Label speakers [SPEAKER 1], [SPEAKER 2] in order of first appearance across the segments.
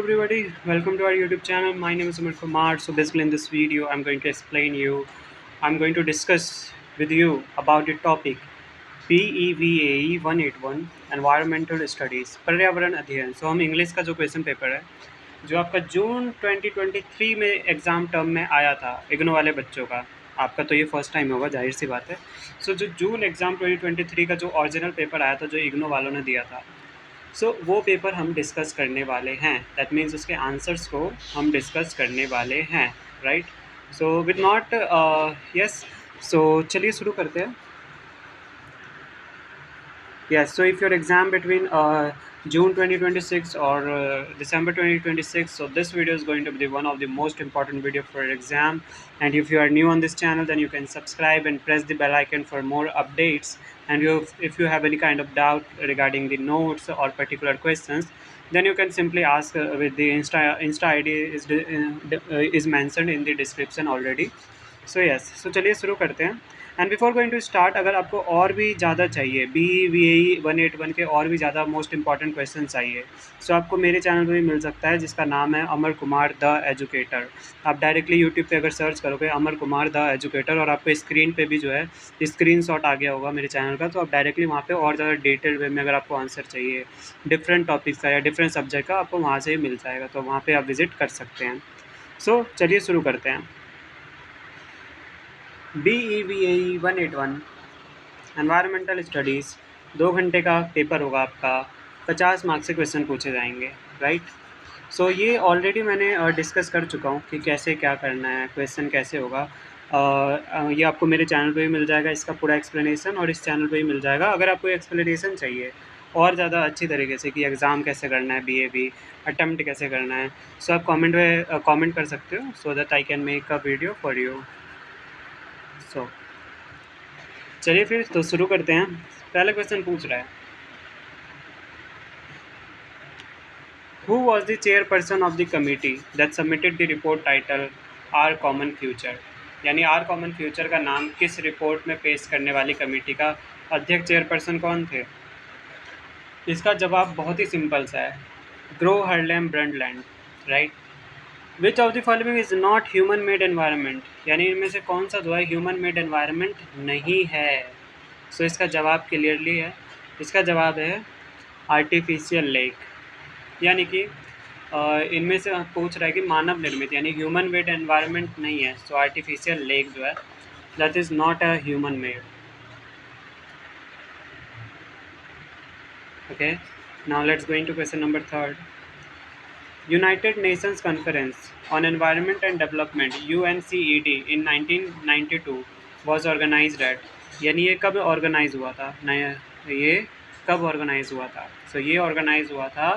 [SPEAKER 1] everybody, welcome to our YouTube channel. My name is Umar Kumar. So basically in this video I'm going to discuss with you about the topic PEVAE 181 Environmental Studies पर्यावरण अध्ययन. So हम English का जो question paper है जो आपका जून 2023 में exam term में आया था इग्नो वाले बच्चों का, आपका तो ये फर्स्ट टाइम होगा, जाहिर सी बात है. सो जो जून एग्ज़ाम 2023 का जो ओरिजिनल पेपर आया था जो इग्नो वालों ने दिया था, वो पेपर हम डिस्कस करने वाले हैं. दैट मीन्स उसके आंसर्स को हम डिस्कस करने वाले हैं, right. So with not yes, so चलिए शुरू करते हैं. Yes, so if your exam between June 2026 or December 2026, so this video is going to be the one of the most important video for your exam. And if you are new on this channel, then you can subscribe and press the bell icon for more updates. And if you have any kind of doubt regarding the notes or particular questions, then you can simply ask with the Insta ID is mentioned in the description already. So yes, so चलिए शुरू करते हैं. And before going to start, अगर आपको और भी ज़्यादा चाहिए BEVAE 181 के और भी ज़्यादा मोस्ट इंपॉर्टेंट क्वेश्चन चाहिए, सो आपको मेरे चैनल पर भी मिल सकता है जिसका नाम है अमर कुमार द एजुकेटर. आप डायरेक्टली यूट्यूब पे अगर सर्च करोगे अमर कुमार द एजुकेटर और आपको स्क्रीन पे भी जो है स्क्रीनशॉट आ गया होगा मेरे चैनल का, तो आप डायरेक्टली वहाँ पे और ज़्यादा डिटेल वे में अगर आपको आंसर चाहिए डिफरेंट टॉपिक्स का या डिफरेंट सब्जेक्ट का, आपको वहाँ से ही मिल जाएगा, तो वहाँ पर आप विज़िट कर सकते हैं. सो चलिए शुरू करते हैं. BEVAE 181 एनवायरमेंटल स्टडीज़ 2 घंटे का पेपर होगा आपका. 50 मार्क्स से क्वेश्चन पूछे जाएंगे, राइट. सो ये ऑलरेडी मैंने डिस्कस कर चुका हूँ कि कैसे क्या करना है, क्वेश्चन कैसे होगा. ये आपको मेरे चैनल पे भी मिल जाएगा इसका पूरा एक्सप्लेनेशन, और इस चैनल पे भी मिल जाएगा. अगर आपको एक्सप्लेनेशन चाहिए और ज़्यादा अच्छी तरीके से कि एग्ज़ाम कैसे करना है, BAB अटैम्प्ट कैसे करना है, सो आप कमेंट कर सकते हो, so that I can make a video for you. So चलिए फिर तो शुरू करते हैं. पहला क्वेश्चन पूछ रहा है, who was the chairperson of the committee that submitted the report title our common future. यानी आर कॉमन फ्यूचर का नाम किस रिपोर्ट में पेश करने वाली कमेटी का अध्यक्ष चेयरपर्सन कौन थे. इसका जवाब बहुत ही सिंपल सा है, Gro Harlem Brundtland, right. Which of the following is not human made environment. यानी इनमें से कौन सा जो है ह्यूमन मेड एनवायरनमेंट नहीं है. सो इसका जवाब क्लियरली है, इसका जवाब है आर्टिफिशियल लेक. यानी कि इनमें से पूछ रहा है कि मानव निर्मित यानी ह्यूमन मेड एनवायरनमेंट नहीं है, सो आर्टिफिशियल लेक जो है that is not a human made. Okay, now let's going to question number 3. United Nations conference on environment and development UNCED in 1992 was organized at. यानी ये कब ऑर्गेनाइज हुआ था, नया ये कब ऑर्गेनाइज हुआ था. सो ये ऑर्गेनाइज हुआ था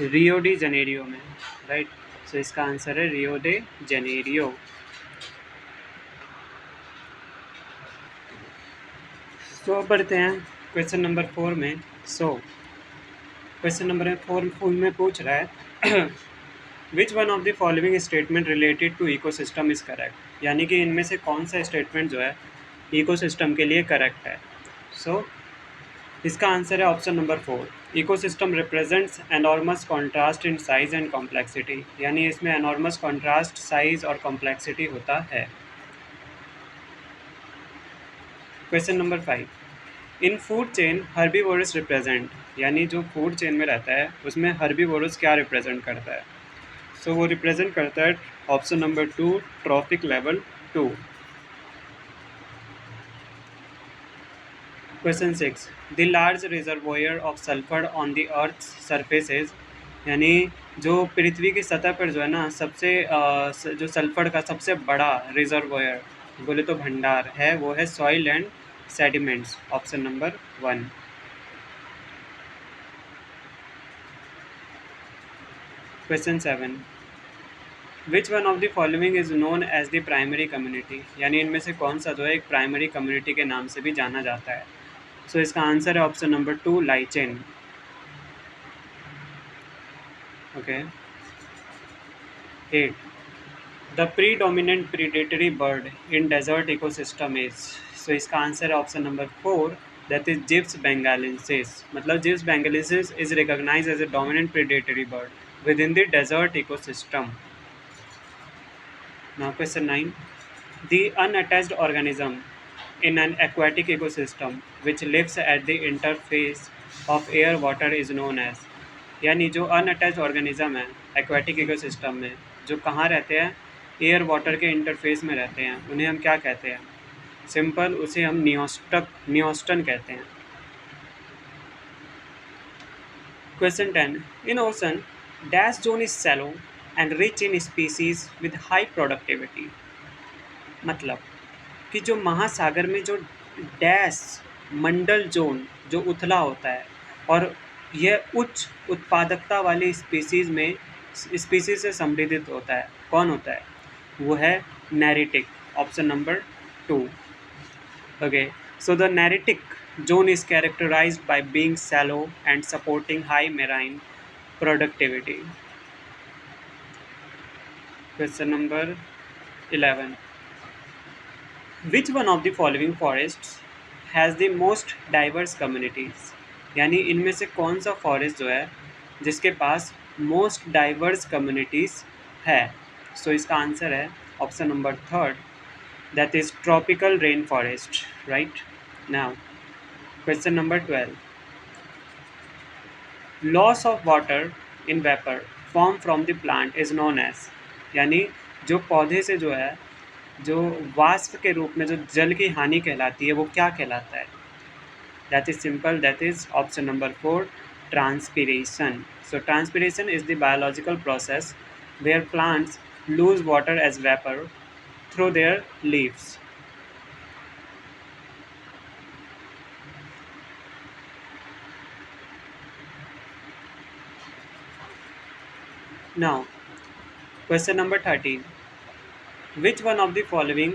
[SPEAKER 1] रियो डी जनेरियो में, राइट. सो इसका आंसर है रियो डे जनेरियो. सो अब बढ़ते हैं क्वेश्चन नंबर 4 में. सो क्वेश्चन नंबर 4 में पूछ रहा है which one of the following statement related to ecosystem is correct. यानी कि इनमें से कौन सा स्टेटमेंट जो है इकोसिस्टम के लिए करेक्ट है. सो इसका आंसर है option number 4, ecosystem represents enormous contrast in size and complexity. यानी इसमें एनॉर्मस कॉन्ट्रास्ट, साइज और कॉम्प्लेक्सिटी होता है. Question number 5, in food chain herbivorous represent. यानी जो फूड चेन में रहता है उसमें हर्बीवोरस क्या रिप्रेजेंट करता है. सो वो रिप्रेजेंट करता है option number 2, trophic level 2. Question 6, the large reservoir of sulphur on the earth surfaces. यानी जो पृथ्वी की सतह पर जो है ना सबसे जो सल्फर का सबसे बड़ा रिजर्वोयर बोले तो भंडार है, वो है soil and sediments, option number 1. Question 7, which one of the following is known as the primary community. यानी इनमें से कौन सा जो है एक प्राइमरी कम्युनिटी के नाम से भी जाना जाता है. सो इसका आंसर है option number 2, lichen. Okay. 8, the predominant predatory bird in desert ecosystem is. So इसका आंसर है option number 4, that is Gyps bengalensis. मतलब Gyps bengalensis is recognized as a dominant predatory bird within the desert ecosystem. Now question 9. The unattached organism in an aquatic ecosystem which lives at the interface of air water is known as. यानी जो unattached organism है aquatic ecosystem में, जो कहाँ रहते हैं, air water के interface में रहते हैं, उन्हें हम क्या कहते हैं? सिंपल, उसे हम नियोस्टन कहते हैं. Question 10. In ocean, dash zone is shallow and rich in species with high productivity. मतलब कि जो महासागर में जो डैश मंडल जोन जो उथला होता है और यह उच्च उत्पादकता वाली स्पीसीज से समृद्ध होता है, कौन होता है? वो है neritic. Option number 2. Okay, so the neritic zone is characterized by being shallow and supporting high marine productivity. Question number 11. Which one of the following forests has the most diverse communities? यानी इनमें से कौन सा forest जो है जिसके पास most diverse communities है? सो इसका आंसर है option number 3, that is tropical rain forest. Right. Now question number 12. Loss of water in vapour form from the plant is known as. यानी जो पौधे से जो है जो वाष्प के रूप में जो जल की हानि कहलाती है वो क्या कहलाता है? That is simple, that is option number 4, transpiration. So transpiration is the biological process where plants lose water as vapour through their leaves. Now question number 13. Which one of the following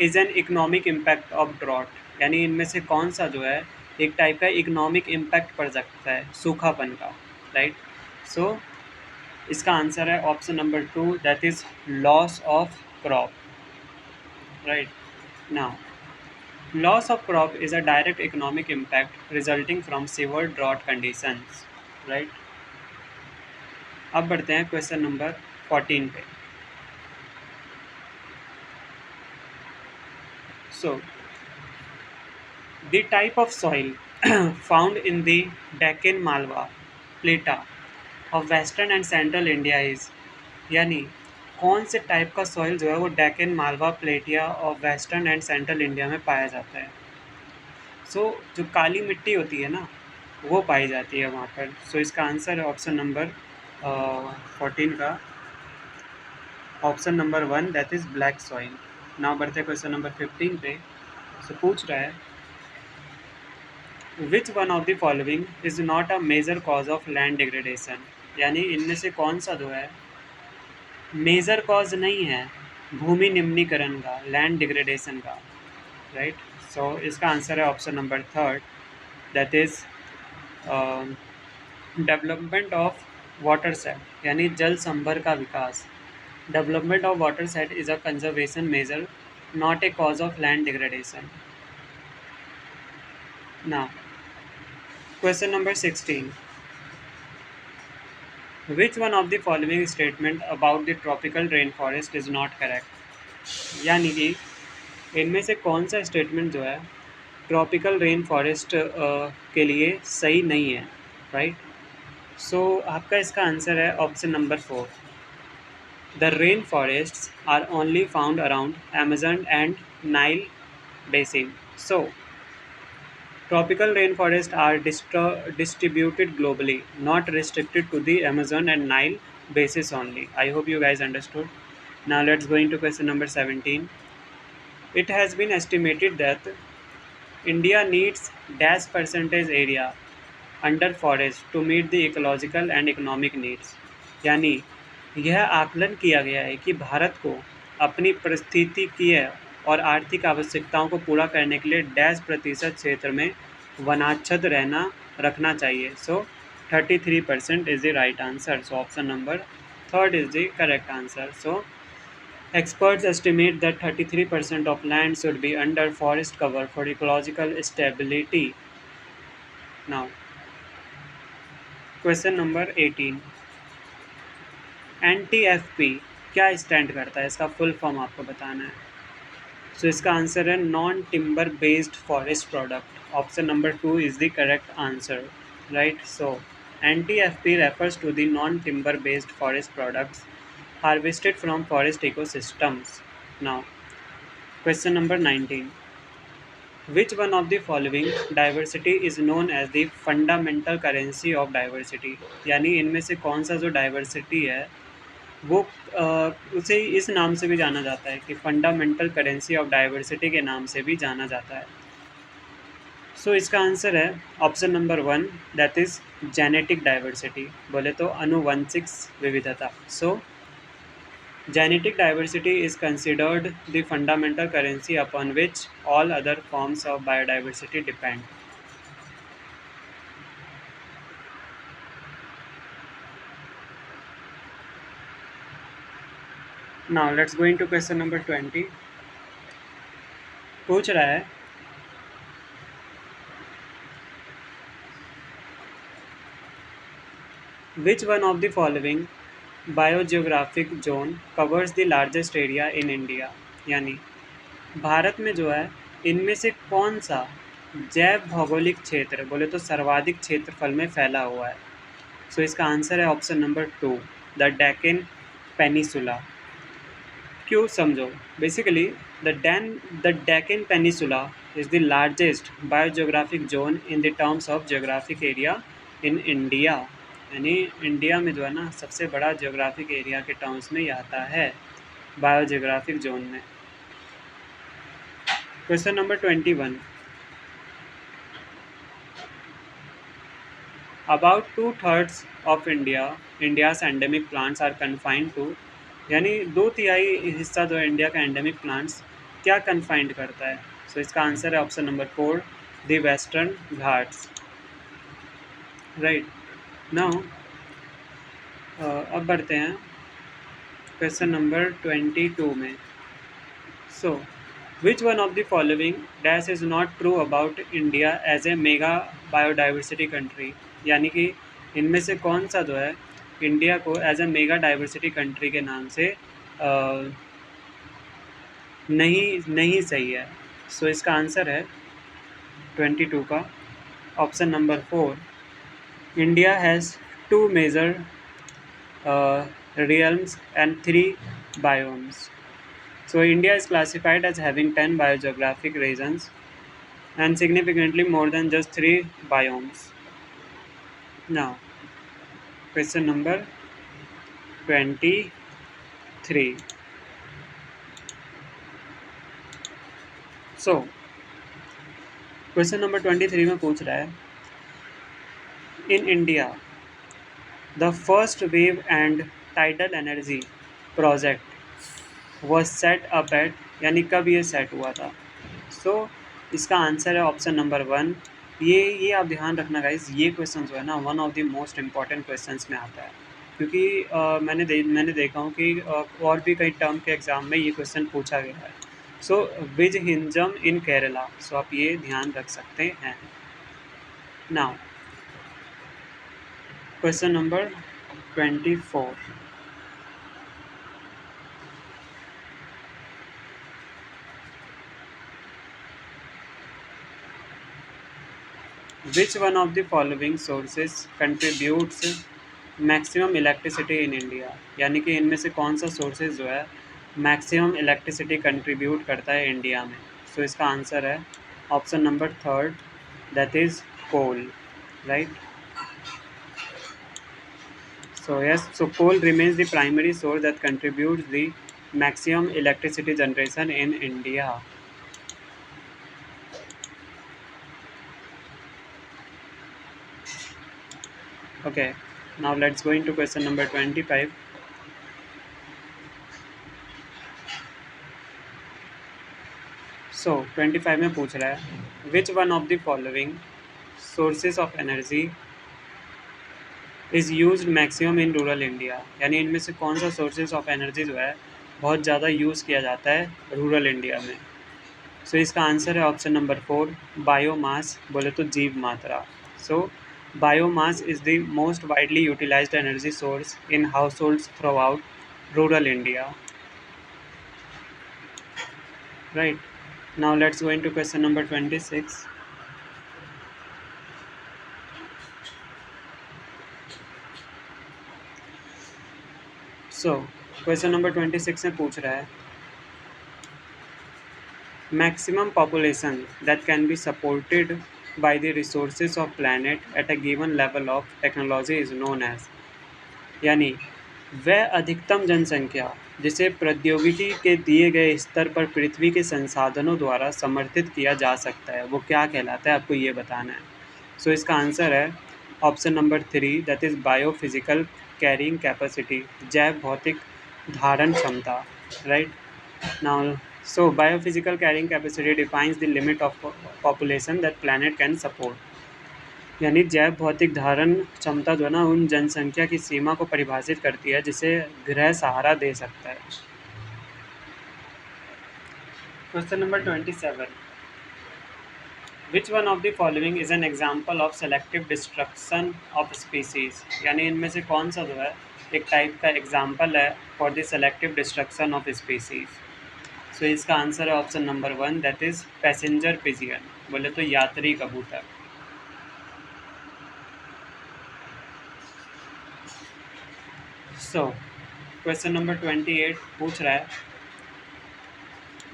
[SPEAKER 1] is an economic impact of drought. यानी इनमें से कौन सा जो है एक type का economic impact पड़ सकता है सूखापन का? राइट. सो इसका आंसर है option number 2, that is loss of crop. Right. Now loss of crop is a direct economic impact resulting from severe drought conditions. Right. अब बढ़ते हैं क्वेश्चन नंबर 14 पे. सो the type of soil found in the Deccan Malwa Plata of western and central India is. यानी कौन से type का soil जो है वो डेक्कन मालवा प्लेटिया और वेस्टर्न एंड सेंट्रल इंडिया में पाया जाता है? सो जो काली मिट्टी होती है ना वो पाई जाती है वहाँ पर. सो इसका आंसर है ऑप्शन नंबर 14 का option number 1, that is black soil. Now बढ़ते हैं क्वेश्चन नंबर 15 पे. सो पूछ रहा है which one of the following is not a major cause of land degradation. यानी इनमें से कौन सा जो है मेजर कॉज नहीं है भूमि निम्नीकरण का, लैंड डिग्रेडेशन का? राइट. सो इसका आंसर है option number 3, that is development of watershed. यानी जल संभर का विकास. Development of watershed is a conservation measure, not a cause of land degradation. Now question number 16. Which one of the following statement about the tropical rainforest is not correct? यानी कि इनमें से कौन सा स्टेटमेंट जो है tropical rain forest के लिए सही नहीं है? राइट. सो आपका इसका आंसर है option number 4, the rain forests are only found around Amazon and Nile basin. So tropical rainforests are distributed globally, not restricted to the Amazon and Nile basis only. I hope you guys understood. Now let's go into question number 17. It has been estimated that India needs dash percentage area under forest to meet the ecological and economic needs. यानी यह आकलन किया गया है कि भारत को अपनी पारिस्थितिकीय और आर्थिक आवश्यकताओं को पूरा करने के लिए डैश प्रतिशत क्षेत्र में वनाच्छद रखना चाहिए. सो 33% is the right answer. So option number 3 is the correct answer. So Experts estimate that 33% of land should be under forest cover for ecological stability. Now, question number 18. NTFP क्या स्टैंड करता है, इसका full form आपको बताना है. So इसका answer है non timber based forest product. Option number 2 is the correct answer. Right. So NTFP refers to the non-timber based forest products harvested from forest ecosystems. Now, question number 19. Which one of the following diversity is known as the fundamental currency of diversity? यानी इनमें से कौन सा जो diversity है वो उसे इस नाम से भी जाना जाता है कि फंडामेंटल करेंसी ऑफ डाइवर्सिटी के नाम से भी जाना जाता है. सो इसका आंसर है option number 1, that is genetic diversity. बोले तो अनुवंशिक विविधता. सो genetic diversity is considered the fundamental currency upon which all other forms of biodiversity depend. Now let's go into question number 20. पूछ रहा है which one of the following biogeographic zone covers the largest area in India? यानी भारत में जो है इनमें से कौन सा जैव भौगोलिक क्षेत्र बोले तो सर्वाधिक क्षेत्रफल में फैला हुआ है. सो इसका आंसर है option number 2, the Deccan peninsula. क्यों समझो. Basically the Deccan peninsula is the largest biogeographic zone in the terms of geographic area in India. यानी इंडिया में जो है ना सबसे बड़ा जियोग्राफिक एरिया के टर्म्स में ये आता है बायोजियोग्राफिक जोन में. Question number 21. About 2/3 of India's endemic plants are confined to. यानी 2/3 हिस्सा जो है इंडिया का एंडेमिक प्लांट्स क्या कन्फाइंड करता है. सो इसका आंसर है option number 4, the Western Ghats. Right. Now अब बढ़ते हैं क्वेश्चन नंबर 22 में. So which one of the following dash is not true about India as a mega biodiversity country. यानी कि इनमें से कौन सा जो है इंडिया को as a mega diversity country के नाम से नहीं सही है. सो इसका आंसर है 22 का option number 4, India has 2 major realms and 3 biomes. So India is classified as having 10 biogeographic regions and significantly more than just 3 biomes. Now, question number 23. So, question number 23 में पूछ रहा है in India the first wave and tidal energy project was set up at. यानी कब ये set हुआ था. सो इसका आंसर है ऑप्शन नंबर 1. ये आप ध्यान रखना गाइस, ये क्वेश्चन जो है ना one of the most important questions में आता है क्योंकि मैंने देखा हूँ कि और भी कई टर्म के एग्ज़ाम में ये क्वेश्चन पूछा गया है. सो विज हिंजम इन केरला. सो आप ये ध्यान रख सकते हैं. Now question number 24. Which one of the following sources contributes maximum electricity in India. यानी कि इनमें से कौन सा सोर्सेज जो है मैक्सिमम इलेक्ट्रिसिटी कंट्रीब्यूट करता है इंडिया में. सो इसका आंसर है option number 3, that is coal. Right. So yes, so coal remains the primary source that contributes the maximum electricity generation in India. Okay, now let's go into question number 25. So 25 में पूछ रहा है which one of the following sources of energy is used maximum in rural India. यानी इनमें से कौन सा sources of energy जो है बहुत ज़्यादा यूज़ किया जाता है रूरल इंडिया में। सो इसका आंसर है ऑप्शन नंबर 4 बायोमास, बोले तो जीव मात्रा। So biomass is the most widely utilized energy source in households throughout rural India. Right. Now let's go into question number 26. So, question number 26 में पूछ रहा है maximum population that can be supported by the resources of planet at a given level of technology is known as, यानी वह अधिकतम जनसंख्या जिसे प्रौद्योगिकी के दिए गए स्तर पर पृथ्वी के संसाधनों द्वारा समर्थित किया जा सकता है वो क्या कहलाता है, आपको ये बताना है। सो इसका आंसर है option number 3 that is biophysical carrying capacity, जैव भौतिक धारण क्षमता। Right now, so biophysical carrying capacity defines the limit of population that planet can support, यानी जैव भौतिक धारण क्षमता जो है ना उन जनसंख्या की सीमा को परिभाषित करती है जिसे ग्रह सहारा दे सकता है। Question number 27, which one of the following is an example of selective destruction of species, यानी इनमें से कौन सा जो है एक टाइप का एग्जाम्पल है for the selective destruction of species. So इसका आंसर है option number 1 that is passenger pigeon, बोले तो यात्री कबूतर। सो क्वेश्चन नंबर 28 पूछ रहा है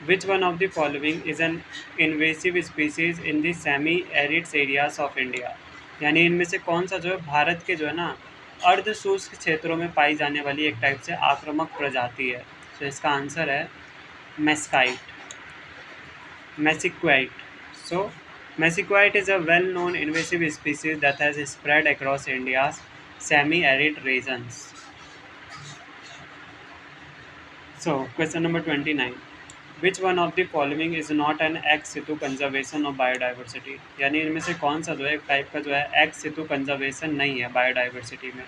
[SPEAKER 1] which one of the following is an invasive species in the semi arids areas of India, यानी इनमें से कौन सा जो है भारत के जो है ना अर्ध शुष्क क्षेत्रों में पाई जाने वाली एक टाइप से आक्रामक प्रजाति है। तो इसका आंसर है mesquite. So mesquite is a well known invasive species that has spread across India's semi arid regions. So, question number 29. Which one of the following is not an ex situ conservation of biodiversity, यानी इनमें से कौन सा जो है एक type का जो है ex situ conservation नहीं है बायोडाइवर्सिटी में।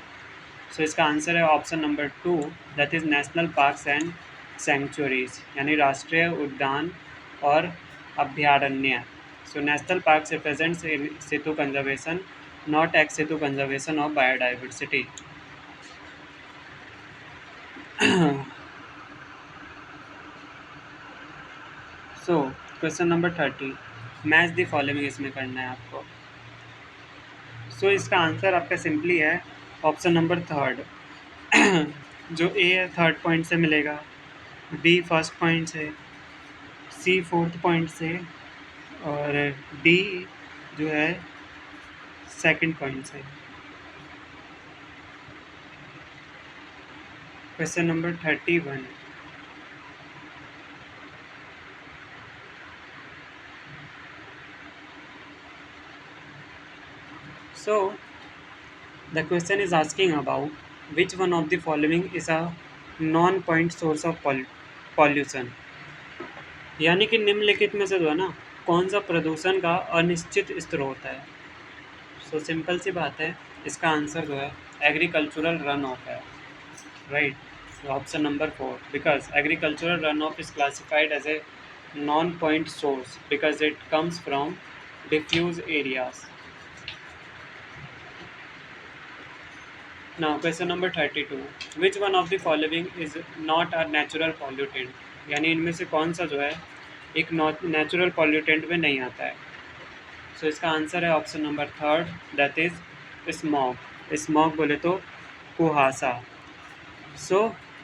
[SPEAKER 1] सो इसका आंसर है option number 2 that is national parks and sanctuaries, यानी राष्ट्रीय उद्यान और अभ्यारण्य। So national parks represents in situ conservation, not ex situ conservation of biodiversity. So question number 30, match the following इसमें करना है आपको। सो इसका आंसर आपका सिंपली है ऑप्शन नंबर 3, जो ए है 3rd पॉइंट से मिलेगा, बी 1st पॉइंट से, सी 4th पॉइंट से और डी जो है 2nd पॉइंट से। Question number 31, so the question is asking about which one of the following is a non-point source of pollution, यानी कि निम्नलिखित में से जो है ना कौन सा प्रदूषण का अनिश्चित स्रोत है। सो सिंपल सी बात है, इसका आंसर जो है एग्रीकल्चरल रन ऑफ है। Right, option number 4 because agricultural runoff is classified as a non point source because it comes from diffuse areas. Now question number 32, which one of the following is not a natural pollutant, यानी इनमें से कौन सा जो है एक natural pollutant में नहीं आता है। सो इसका आंसर है option number 3 that is smog. Smog बोले तो कुहासा। So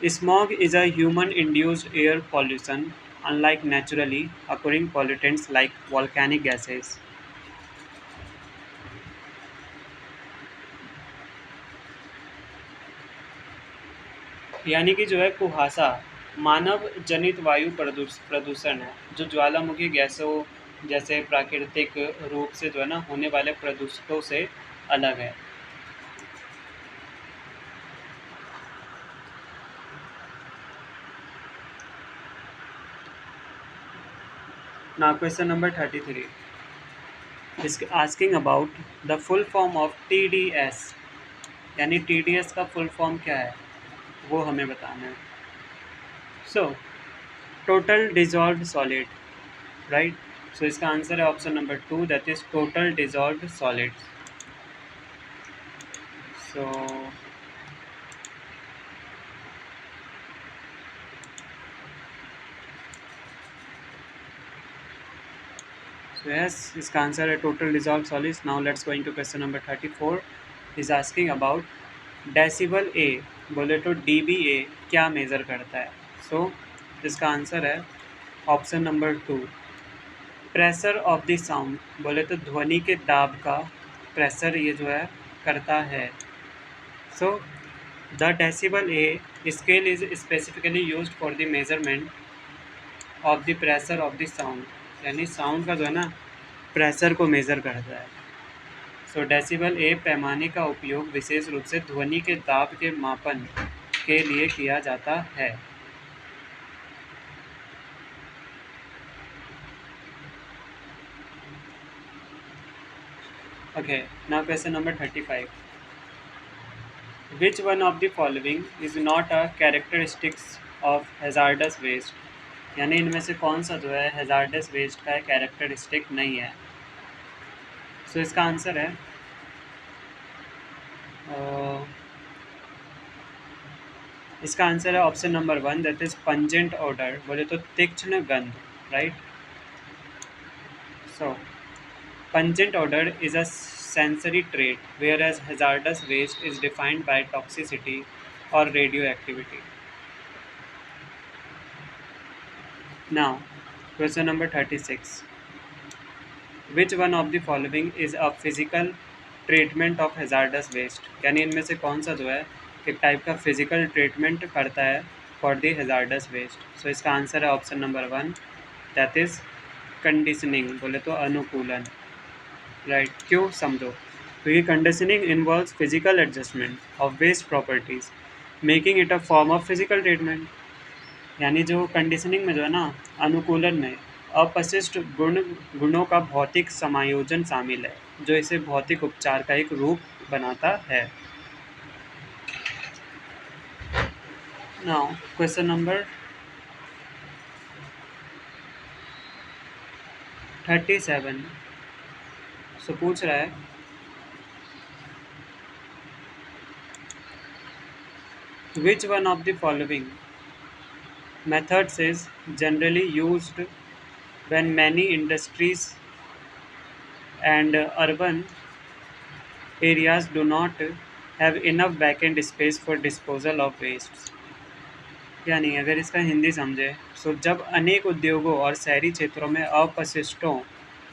[SPEAKER 1] smog is a human induced air pollution unlike naturally occurring pollutants like volcanic gases. यानी कि जो है कुहासा मानव जनित वायु प्रदूषण है जो ज्वालामुखी गैसों जैसे प्राकृतिक रूप से जो है ना होने वाले प्रदूषकों से अलग है। Now question number 33 is asking about the full form of TDS, यानी TDS का फुल फॉर्म क्या है वो हमें बताना है। So total dissolved solid, right. So इसका आंसर है option number 2, that is total dissolved solids. So So yes, his answer है total dissolved solids. Now let's go into question number 34. Is asking about decibel ए, बोले तो dBA क्या measure करता है। सो इसका answer है option number 2, pressure of the sound, बोले तो ध्वनि के दाब का प्रेशर ये जो है करता है। So the decibel a scale is specifically used for the measurement of the pressure of the sound, यानी साउंड का जो है ना प्रेशर को मेज़र करता है। सो डेसिबल ए पैमाने का उपयोग विशेष रूप से ध्वनि के दाब के मापन के लिए किया जाता है। Okay, now question number 35। Which one of the following is not a characteristics of hazardous waste, यानी इनमें से कौन सा जो है हैजार्डस वेस्ट का कैरेक्टरिस्टिक नहीं है। सो इसका आंसर है इसका आंसर है option number 1, that is pungent order, बोले तो तीक्ष्ण गंध, right. So pungent odor is a sensory trait, whereas hazardous waste is defined by toxicity or radioactivity. Now, question number 36. Which one of the following is a physical treatment of hazardous waste? यानी इनमें से कौन सा जो है एक type का physical treatment करता है for the hazardous waste. So इसका आंसर है option number 1, that is conditioning, बोले तो अनुकूलन, राइट। क्यों, समझो। क्योंकि conditioning involves physical adjustment of waste properties making it a form of physical treatment, यानी जो कंडीशनिंग में जो है ना अनुकूलन में अपशिष्ट गुणों का भौतिक समायोजन शामिल है, जो इसे भौतिक उपचार का एक रूप बनाता है। Now question number 37। सो पूछ रहा है which one of the following methods is generally used when many industries and urban areas do not have enough vacant space for disposal of wastes। यानी अगर इसका हिंदी समझे, सो जब अनेक उद्योगों और शहरी क्षेत्रों में अपशिष्टों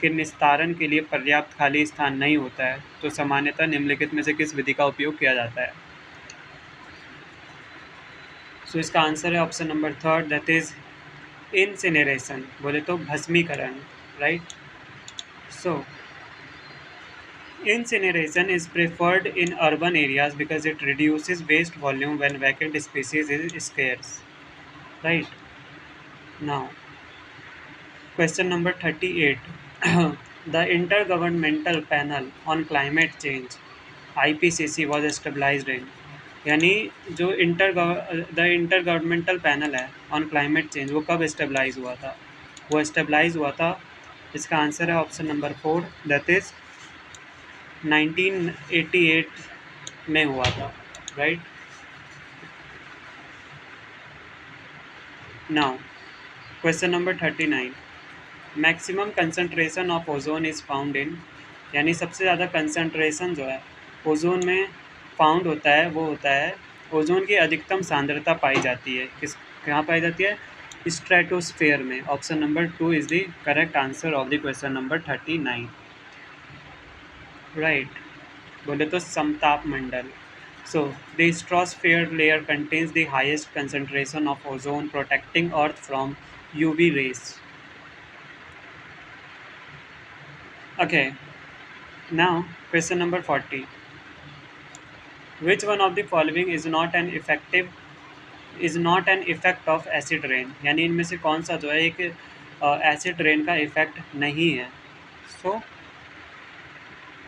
[SPEAKER 1] के निस्तारण के लिए पर्याप्त खाली स्थान नहीं होता है, तो सामान्यतः निम्नलिखित में से किस विधि का उपयोग किया जाता है। सो इसका आंसर है option number 3, that is incineration, बोले तो भस्मीकरण, right. So incineration is preferred in urban areas because it reduces waste volume when vacant spaces is scarce. Right. Now, question number 38. The Intergovernmental Panel on Climate Change (IPCC) was established in, यानी जो the intergovernmental panel है on climate change वो कब एस्टेब्लाइज हुआ था। वो एस्टेब्लाइज हुआ था, इसका आंसर है ऑप्शन नंबर 4, दैट इज 1988 में हुआ था, right. Now question number 39। Maximum concentration of ozone is found in, यानी सबसे ज़्यादा कंसंट्रेशन जो है ओजोन में फाउंड होता है वो होता है, ओजोन की अधिकतम सांद्रता पाई जाती है किस, कहाँ पाई जाती है, स्ट्रेटोस्फेयर में। Option number 2 is the correct answer of the question number 39, right. बोले तो समताप मंडल। So, the stratosphere layer contains the highest concentration of ozone, protecting Earth from UV rays. Okay, now question number 40. Which one of the following is not an effect of acid rain? यानी इनमें से कौन सा जो है एक acid rain का effect नहीं है। So,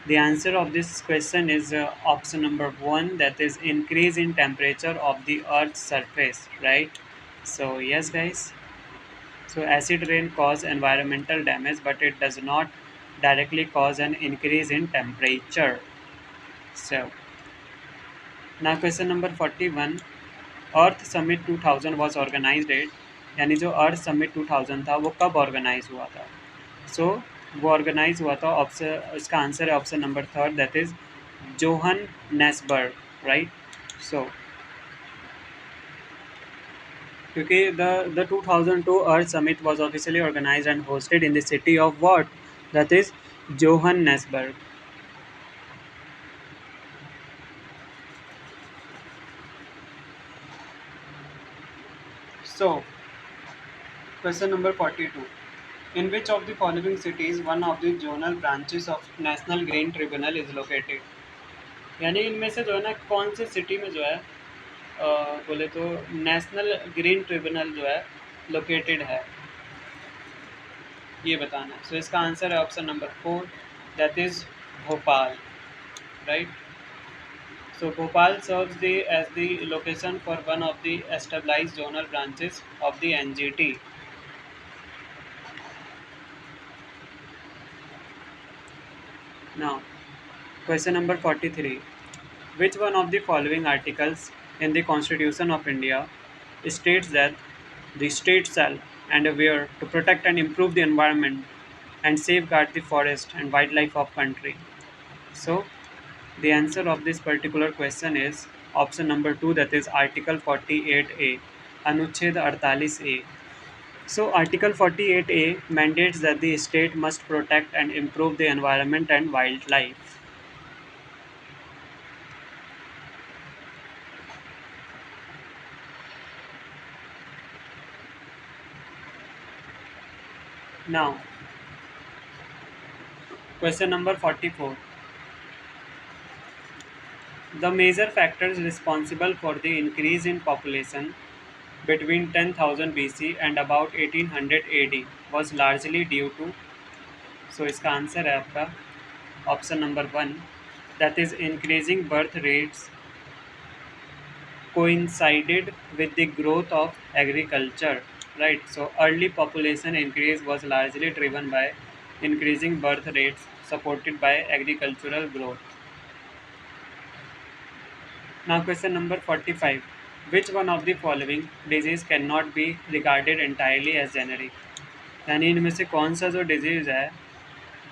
[SPEAKER 1] the answer of this question is option number 1, that is increase in temperature of the Earth's surface, right? So yes guys, so acid rain cause environmental damage, but it does not directly cause an increase in temperature. So now question number 41, Earth summit 2000 was organized, यानी जो अर्थ summit 2000 था वो कब organise हुआ था? सो वो organise हुआ था, ऑप्शन इसका आंसर है option number third, that is Johannesburg, right? So क्योंकि the 2002 earth summit was officially organised and hosted in the city of what? That is Johannesburg. So question number 42, in which of the following cities one of the zonal branches of National Green Tribunal is located? यानी इनमें से जो है ना कौन से city में जो है बोले तो नेशनल ग्रीन ट्रिब्यूनल जो है लोकेटेड है, ये बताना है. सो इसका आंसर है option number four, that is Bhopal, right? So Bhopal serves the as the location for one of the established zonal branches of the NGT. Now question number 43, which one of the following articles in the Constitution of India states that the state shall endeavour to protect and improve the environment and safeguard the forest and wildlife of country? So, the answer of this particular question is option number 2, that is Article 48A, Anuchhed 48A. So, Article 48A mandates that the state must protect and improve the environment and wildlife. Now, question number 44. The major factors responsible for the increase in population between 10,000 BC and about 1800 AD was largely due to, so इसका answer है आपका option number one, that is increasing birth rates coincided with the growth of agriculture, right? So early population increase was largely driven by increasing birth rates supported by agricultural growth. Now question number 45. Which one of the following disease cannot be regarded entirely as generic? यानी इनमें से कौन सा जो disease है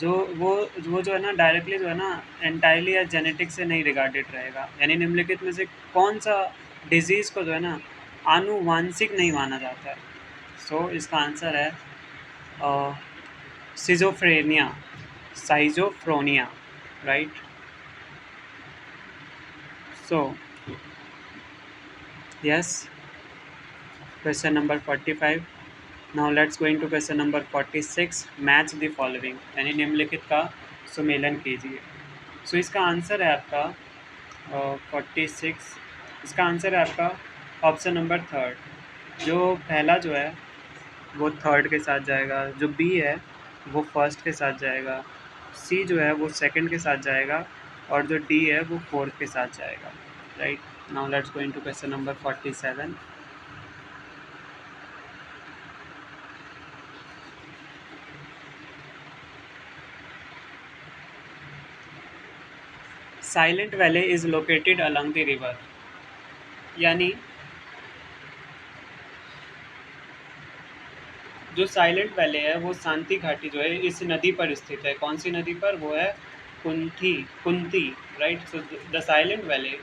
[SPEAKER 1] जो वो जो है ना डायरेक्टली जो है ना एंटायरली या जेनेटिक से नहीं रिगार्डेड रहेगा, यानी निम्नलिखित में से कौन सा डिजीज़ को जो है ना आनुवांशिक नहीं माना जाता है? सो इसका आंसर है schizophrenia, schizophrenia, right? So yes, question number 45. Now let's go into question number 46. Match the following, यानी निम्नलिखित का सुमेलन कीजिए. सो इसका आंसर है आपका 46, इसका आंसर है आपका ऑप्शन नंबर थर्ड. जो पहला जो है वो थर्ड के साथ जाएगा, जो बी है वो फर्स्ट के साथ जाएगा, सी जो है वो सेकंड के साथ जाएगा, और जो डी है वो फोर्थ के साथ जाएगा, right? Now let's go into question number 47. Silent valley is located along the river, यानी जो साइलेंट वैली है वो शांति घाटी जो है इस नदी पर स्थित है. कौन सी नदी पर? वो है Kunti, right? So the silent valley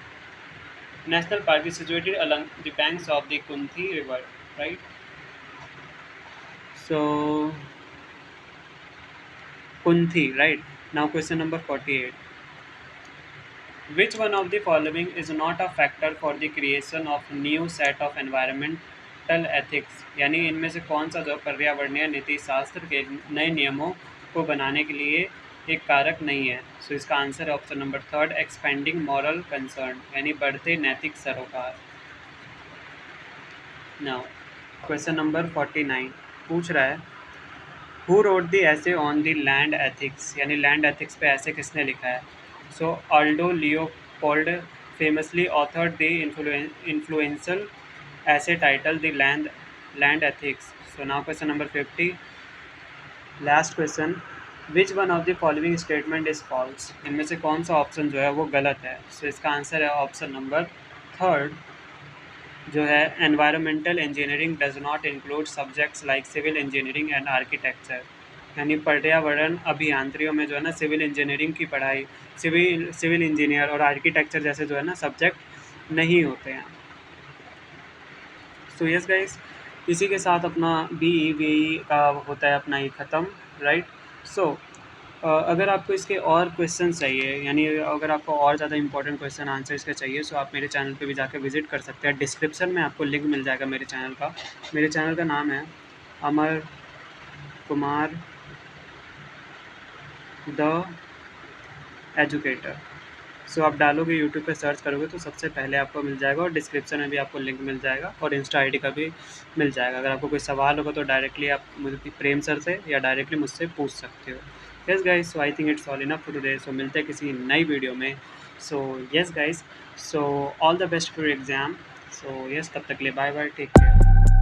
[SPEAKER 1] national park is situated along the banks of the Kunti river, right? So Kunti, right? Now question number 48. Which one of the following is not a factor for the creation of new set of environmental ethics? यानी इनमें से कौन सा जो पर्यावरणीय नीति शास्त्र के नए नियमों को बनाने के लिए एक कारक नहीं है? सो इसका आंसर है option number third, expanding moral concern, यानी बढ़ते नैतिक सरोकार. नाउ क्वेश्चन नंबर 49 पूछ रहा है, हु रोट द ऐसे ऑन द लैंड एथिक्स, यानी लैंड एथिक्स पे ऐसे किसने लिखा है? So Aldo Leopold famously authored the influential essay titled "The Land land ethics. So now question number 50, last question, which one of the following statement is false, इनमें से कौन सा ऑप्शन जो है वो गलत है. सो इसका आंसर है ऑप्शन नंबर थर्ड, जो है environmental engineering does not include subjects like civil engineering and architecture. यानी पर्यावरण अभियांत्रियों में जो है ना सिविल इंजीनियरिंग की पढ़ाई, सिविल इंजीनियर और आर्किटेक्चर जैसे जो है ना सब्जेक्ट नहीं होते हैं. सो यस गाइस, इसी के साथ अपना बी का होता है अपना ये ख़त्म, राइट. सो अगर आपको इसके और क्वेश्चन चाहिए, यानी अगर आपको और ज़्यादा इंपॉर्टेंट क्वेश्चन आंसर इसके चाहिए, सो आप मेरे चैनल पे भी जाकर विजिट कर सकते हैं. डिस्क्रिप्शन में आपको लिंक मिल जाएगा मेरे चैनल का. मेरे चैनल का नाम है अमर कुमार द एजुकेटर. सो आप डालोगे यूट्यूब पे सर्च करोगे तो सबसे पहले आपको मिल जाएगा, और डिस्क्रिप्शन में भी आपको लिंक मिल जाएगा, और इंस्टा आईडी का भी मिल जाएगा. अगर आपको कोई सवाल होगा तो डायरेक्टली आप मुझे प्रेम सर से या डायरेक्टली मुझसे पूछ सकते हो. Yes guys, so I think it's all enough for today. So मिलते हैं किसी नई वीडियो में. So yes guys, so all the best for exam. So yes, तब तक के लिए बाय बाय, टेक केयर.